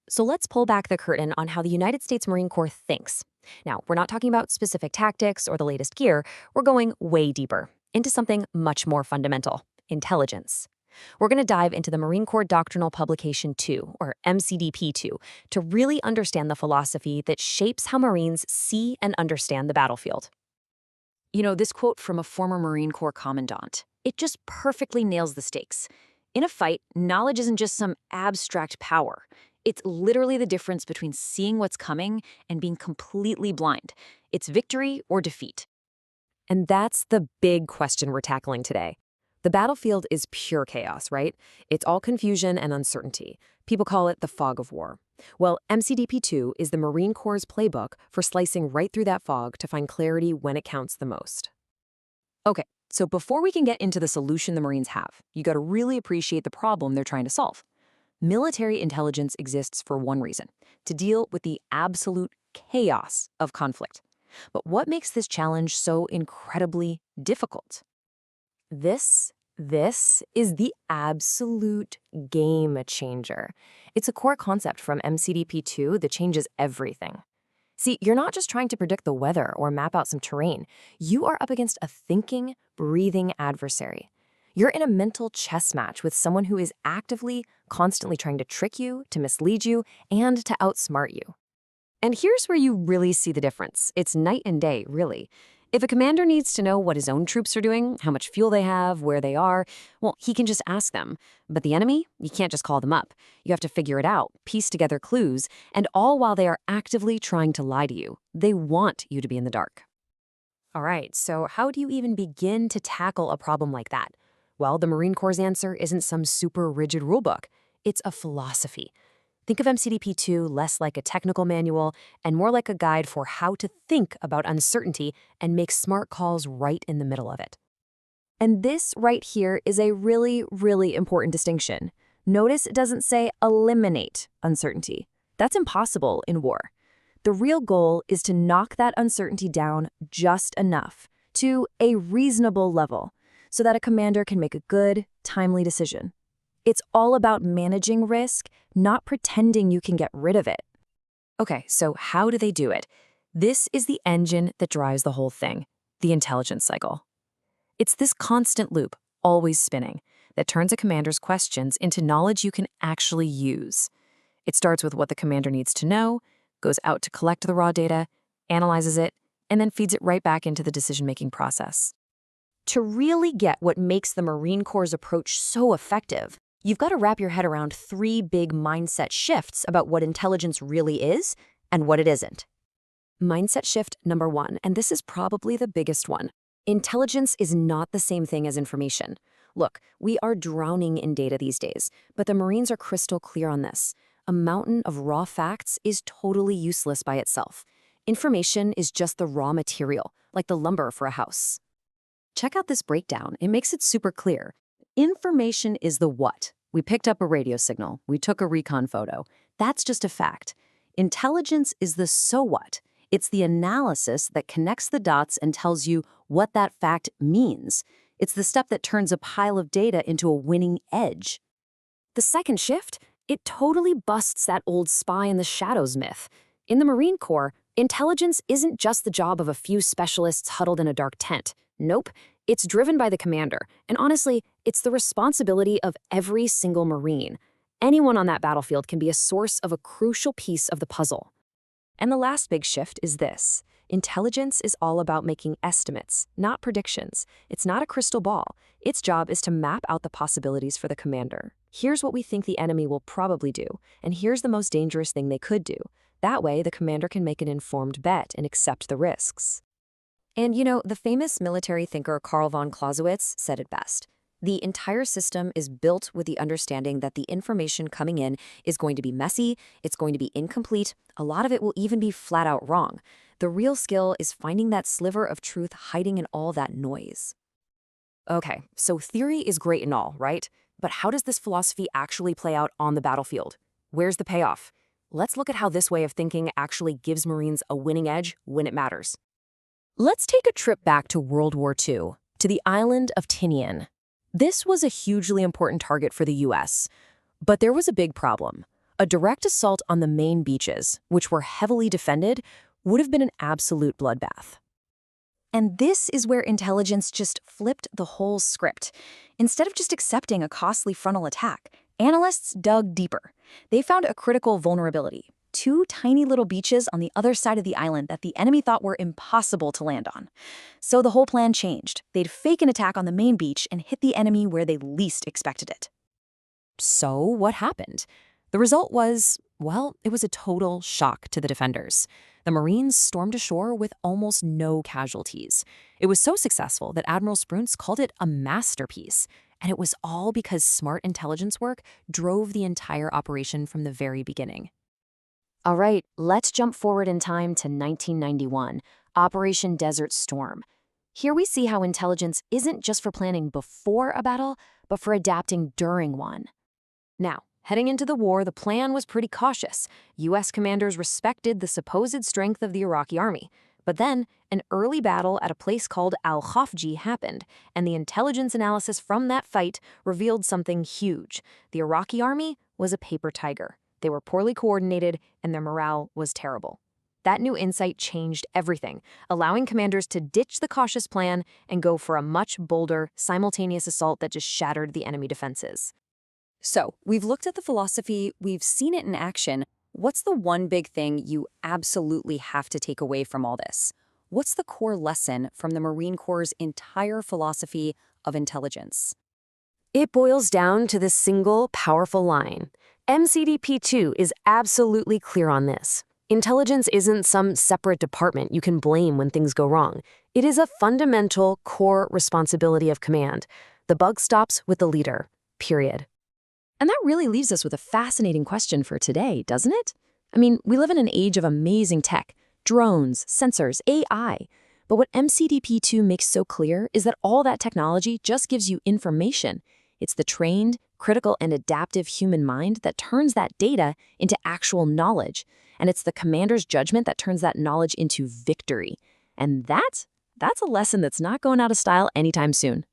So let's pull back the curtain on how the United States Marine Corps thinks. Now, we're not talking about specific tactics or the latest gear. We're going way deeper into something much more fundamental: intelligence. We're going to dive into the Marine Corps Doctrinal Publication 2, or MCDP 2, to really understand the philosophy that shapes how Marines see and understand the battlefield. This quote from a former Marine Corps commandant, it just perfectly nails the stakes. In a fight, knowledge isn't just some abstract power. It's literally the difference between seeing what's coming and being completely blind. It's victory or defeat. And that's the big question we're tackling today. The battlefield is pure chaos, right? It's all confusion and uncertainty. People call it the fog of war. Well, MCDP-2 is the Marine Corps' playbook for slicing right through that fog to find clarity when it counts the most. Okay, so before we can get into the solution the Marines have, you got to really appreciate the problem they're trying to solve. Military intelligence exists for one reason: to deal with the absolute chaos of conflict. But what makes this challenge so incredibly difficult? This is the absolute game changer. It's a core concept from MCDP-2 that changes everything. See, you're not just trying to predict the weather or map out some terrain. You are up against a thinking, breathing adversary. You're in a mental chess match with someone who is actively, constantly trying to trick you, to mislead you, and to outsmart you. And here's where you really see the difference. It's night and day, really. If a commander needs to know what his own troops are doing, how much fuel they have, where they are, well, he can just ask them. But the enemy, you can't just call them up. You have to figure it out, piece together clues, and all while they are actively trying to lie to you. They want you to be in the dark. All right, so how do you even begin to tackle a problem like that? Well, the Marine Corps' answer isn't some super rigid rulebook. It's a philosophy. Think of MCDP-2 less like a technical manual and more like a guide for how to think about uncertainty and make smart calls right in the middle of it. And this right here is a really, really important distinction. Notice it doesn't say eliminate uncertainty. That's impossible in war. The real goal is to knock that uncertainty down just enough to a reasonable level so that a commander can make a good, timely decision. It's all about managing risk, not pretending you can get rid of it. Okay, so how do they do it? This is the engine that drives the whole thing: the intelligence cycle. It's this constant loop, always spinning, that turns a commander's questions into knowledge you can actually use. It starts with what the commander needs to know, goes out to collect the raw data, analyzes it, and then feeds it right back into the decision-making process. To really get what makes the Marine Corps' approach so effective, you've got to wrap your head around three big mindset shifts about what intelligence really is and what it isn't. Mindset shift number one, and this is probably the biggest one. Intelligence is not the same thing as information. Look, we are drowning in data these days, but the Marines are crystal clear on this. A mountain of raw facts is totally useless by itself. Information is just the raw material, like the lumber for a house. Check out this breakdown. It makes it super clear. Information is the what. We picked up a radio signal. We took a recon photo. That's just a fact. Intelligence is the so what. It's the analysis that connects the dots and tells you what that fact means. It's the step that turns a pile of data into a winning edge. The second shift, it totally busts that old spy in the shadows myth. In the Marine Corps, intelligence isn't just the job of a few specialists huddled in a dark tent. Nope, it's driven by the commander. And honestly, it's the responsibility of every single Marine. Anyone on that battlefield can be a source of a crucial piece of the puzzle. And the last big shift is this. Intelligence is all about making estimates, not predictions. It's not a crystal ball. Its job is to map out the possibilities for the commander. Here's what we think the enemy will probably do, and here's the most dangerous thing they could do. That way, the commander can make an informed bet and accept the risks. And the famous military thinker Karl von Clausewitz said it best. The entire system is built with the understanding that the information coming in is going to be messy, it's going to be incomplete, a lot of it will even be flat out wrong. The real skill is finding that sliver of truth hiding in all that noise. Okay, so theory is great and all, right? But how does this philosophy actually play out on the battlefield? Where's the payoff? Let's look at how this way of thinking actually gives Marines a winning edge when it matters. Let's take a trip back to World War II, to the island of Tinian. This was a hugely important target for the US, but there was a big problem. A direct assault on the main beaches, which were heavily defended, would have been an absolute bloodbath. And this is where intelligence just flipped the whole script. Instead of just accepting a costly frontal attack, analysts dug deeper. They found a critical vulnerability: two tiny little beaches on the other side of the island that the enemy thought were impossible to land on. So the whole plan changed. They'd fake an attack on the main beach and hit the enemy where they least expected it. So what happened? The result was, well, it was a total shock to the defenders. The Marines stormed ashore with almost no casualties. It was so successful that Admiral Spruance called it a masterpiece, and it was all because smart intelligence work drove the entire operation from the very beginning. All right, let's jump forward in time to 1991, Operation Desert Storm. Here we see how intelligence isn't just for planning before a battle, but for adapting during one. Now, heading into the war, the plan was pretty cautious. U.S. commanders respected the supposed strength of the Iraqi army. But then, an early battle at a place called Al-Khafji happened, and the intelligence analysis from that fight revealed something huge. The Iraqi army was a paper tiger. They were poorly coordinated, and their morale was terrible. That new insight changed everything, allowing commanders to ditch the cautious plan and go for a much bolder, simultaneous assault that just shattered the enemy defenses. So, we've looked at the philosophy, we've seen it in action. What's the one big thing you absolutely have to take away from all this? What's the core lesson from the Marine Corps' entire philosophy of intelligence? It boils down to this single, powerful line. MCDP2 is absolutely clear on this. Intelligence isn't some separate department you can blame when things go wrong. It is a fundamental, core responsibility of command. The buck stops with the leader, period. And that really leaves us with a fascinating question for today, doesn't it? I mean, we live in an age of amazing tech, drones, sensors, AI. But what MCDP2 makes so clear is that all that technology just gives you information. It's the trained, critical, and adaptive human mind that turns that data into actual knowledge. And it's the commander's judgment that turns that knowledge into victory. And that's a lesson that's not going out of style anytime soon.